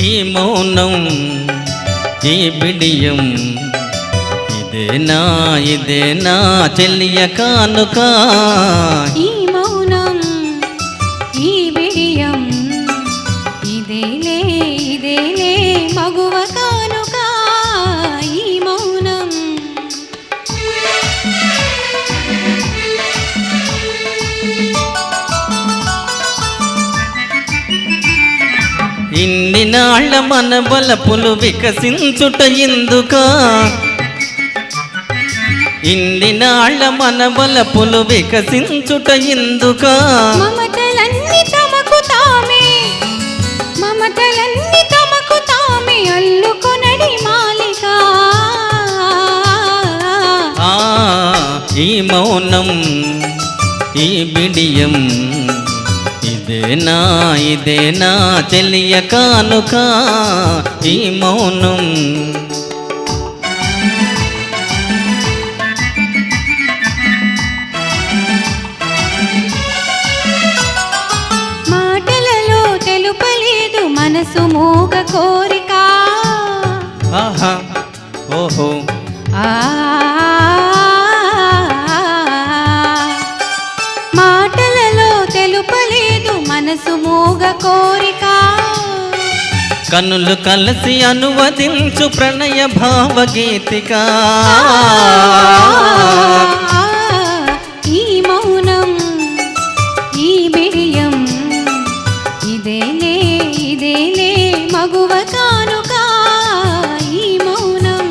ఈ మౌనం ఈ బిడియం ఇదేనా చెల్లియ కానుక. ఈ మౌనం ఈ బిడియం ఇదేలే మగువ కానుక. ఈ మౌనం ఇన్ని నాళ్ళ మన బలపులు వికసించుట ఎందుక. ఇన్ని నాళ్ళ మన బలపులు వికసించుట ఎందుక. మమతలన్నీ తమకు తామే అల్లుకొనడి మాలిక. ఈ మౌనం ఈ బిడియం ఇదేనా చెల్లియ కానుక. ఈ మౌనం మాటలలో తెలుపలేదు మనసు మూగ కోరిక. ఆహా ఓహో మాటలలో తెలుపలేదు మనసు మూగ కోరిక. కన్నులు కలిసి అనువదించు ప్రణయ భావగీతిక. ఈ మౌనం ఈ బిడియం ఇదేలే మగువ కానుక. ఈ మౌనం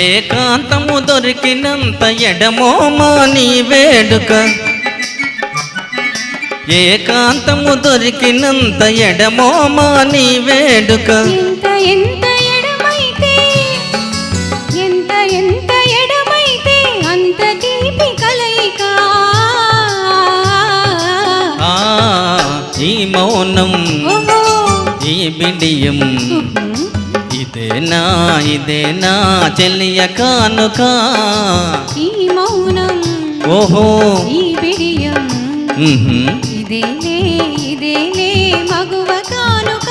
ఏకాంతము దొరికినంత ఎడమోమా నీ వేడుక. ఏకాంతము దొరికినంత ఎడమోమా నీ వేడుక. ఎంత ఎడమైతే అంత తీపి కలయిక. ఈ మౌనం ఈ బిడియం ఇదేనా చెల్లియ కానుక. ఈ మౌనం ఓహో ఈ బిడియం ఇదేలే మగువ కానుక.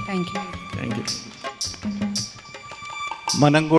Thank you. మనం